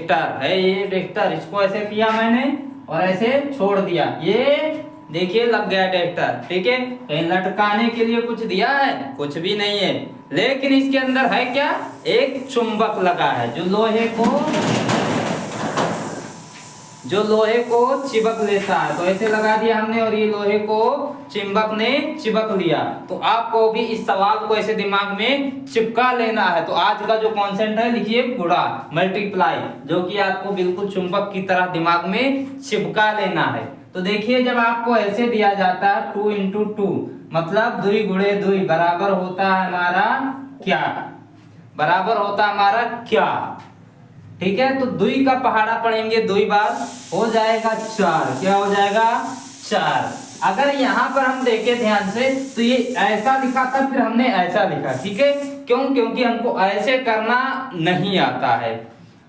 Vector है, ये vector, इसको ऐसे किया मैंने और ऐसे छोड़ दिया, ये देखिए लग गया ट्रैक्टर। ठीक है, कहीं लटकाने के लिए कुछ दिया है? कुछ भी नहीं है, लेकिन इसके अंदर है क्या? एक चुंबक लगा है जो लोहे को चिपक लेता है। तो ऐसे लगा दिया हमने और ये लोहे को चुंबक ने चिपक लिया। तो आपको भी इस सवाल को ऐसे दिमाग में चिपका लेना है। तो आज का जो कॉन्सेप्ट है लिखिए गुणा, मल्टीप्लाई, जो कि आपको बिल्कुल चुंबक की तरह दिमाग में चिपका लेना है। तो देखिए जब आपको ऐसे दिया जाता है 2 इंटू 2 मतलब 2 गुणे 2 बराबर होता है हमारा क्या? बराबर होता है हमारा क्या? ठीक है, तो 2 का पहाड़ा पढ़ेंगे 2 बार हो जाएगा 4। क्या हो जाएगा? 4। अगर यहाँ पर हम देखें ध्यान से तो ये ऐसा लिखा था, फिर हमने ऐसा लिखा। ठीक है, क्यों? क्योंकि हमको ऐसे करना नहीं आता है।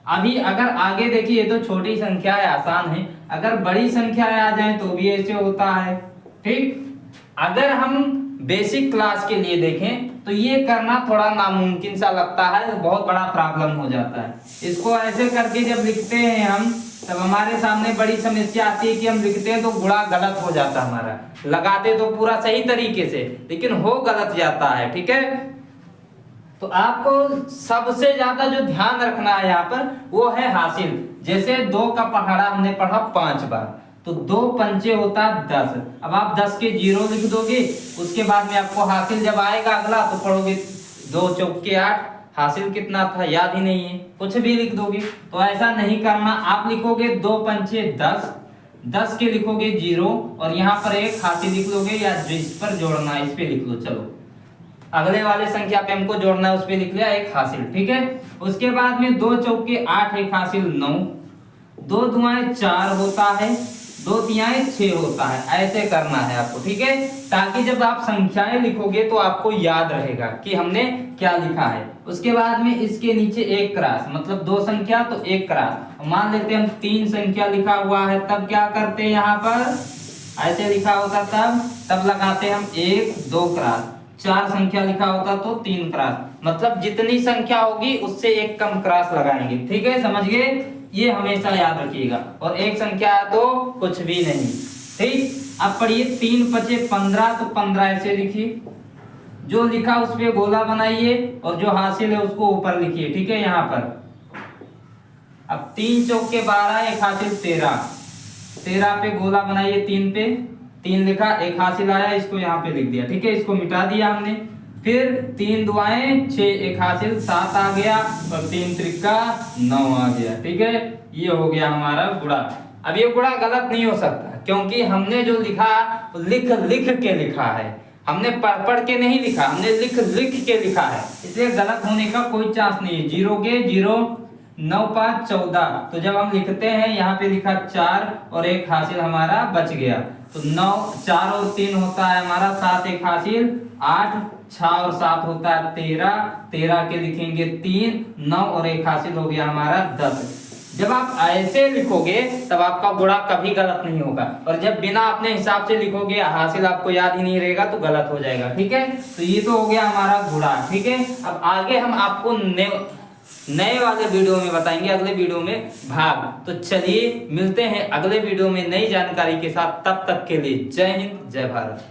अभी अगर आगे देखिए, ये तो छोटी संख्या है, आसान है। अगर बड़ी संख्या आ जाए तो भी ऐसे होता है। ठीक, अगर हम बेसिक क्लास के लिए देखें तो ये करना थोड़ा नामुमकिन सा लगता है, बहुत बड़ा प्रॉब्लम हो जाता है। इसको ऐसे करके जब लिखते हैं हम, तब हमारे सामने बड़ी समस्या आती है कि हम लिखते हैं तो गुणा गलत हो जाता है हमारा। लगाते तो पूरा सही तरीके से, लेकिन हो गलत जाता है। ठीक है, तो आपको सबसे ज्यादा जो ध्यान रखना है यहाँ पर वो है हासिल। जैसे 2 का पहाड़ा हमने पढ़ा 5 बार, तो 2 पंचे होता है 10। अब आप 10 के 0 लिख दोगे, उसके बाद में आपको हासिल जब आएगा अगला तो पढ़ोगे 2 चौके 8, हासिल कितना था याद ही नहीं है, कुछ भी लिख दोगे। तो ऐसा नहीं करना, आप लिखोगे 2 पंचे 10, 10 के लिखोगे 0 और यहाँ पर एक हासिल लिख लोगे, या जिस पर जोड़ना है इस पे लिख लो। चलो अगले वाले संख्या पे हमको जोड़ना है, उस पे लिख लिया एक हासिल। ठीक है, उसके बाद में 2 चौके 8, एक हासिल 9, 2 दुआएं 4 होता है, 2 तिहाई 6 होता है। ऐसे करना है आपको। ठीक है, ताकि जब आप संख्याएं लिखोगे तो आपको याद रहेगा कि हमने क्या लिखा है। उसके बाद में इसके नीचे एक क्रॉस, मतलब 2 संख्या तो एक क्रॉस। मान लेते हैं हम 3 संख्या लिखा हुआ है, तब क्या करते हैं यहाँ पर ऐसे लिखा होता, तब लगाते हम 1 2 क्रॉस। 4 संख्या लिखा होता तो 3 क्रॉस, मतलब जितनी संख्या होगी उससे एक कम क्रॉस लगाएंगे। ठीक है, समझ गए? ये हमेशा याद रखिएगा। और एक संख्या है तो कुछ भी नहीं। ठीक, अब पढ़िए 3 पचे 15, तो 15 ऐसे लिखिए, जो लिखा उस पे गोला बनाइए और जो हासिल है उसको ऊपर लिखिए। ठीक है, यहाँ पर अब 3 चौके 12, एक हासिल 13, 13 पे गोला बनाइए, 3 पे 3 लिखा, एक हासिल आया, इसको यहाँ पे लिख दिया। ठीक है, इसको मिटा दिया हमने। फिर 3 दुआएं 6, एक हासिल 7 आ गया और 3 त्रिका 9 आ गया। ठीक है, ये हो गया हमारा गुणा। अब ये गुणा गलत नहीं हो सकता, क्योंकि हमने जो लिखा लिख लिख के लिखा है, हमने पढ़ पढ़ के नहीं लिखा, हमने लिख लिख के लिखा है, इसलिए गलत होने का कोई चांस नहीं है। 0 के 0, 9 5 14, तो जब हम लिखते हैं यहाँ पे लिखा 4 और एक हासिल हमारा बच गया, तो 9 4 और 3 होता है हमारा 7, एक हासिल 8, 6 और 7 होता है 13, 13 के लिखेंगे 3, 9 और एक हासिल हो गया हमारा 10। जब आप ऐसे लिखोगे तब आपका गुणा कभी गलत नहीं होगा, और जब बिना अपने हिसाब से लिखोगे हासिल आपको याद ही नहीं रहेगा तो गलत हो जाएगा। ठीक है, तो ये तो हो गया हमारा गुणा। ठीक है, अब आगे हम आपको नए वाले वीडियो में बताएंगे, अगले वीडियो में भाग। तो चलिए मिलते हैं अगले वीडियो में नई जानकारी के साथ, तब तक के लिए जय हिंद जय भारत।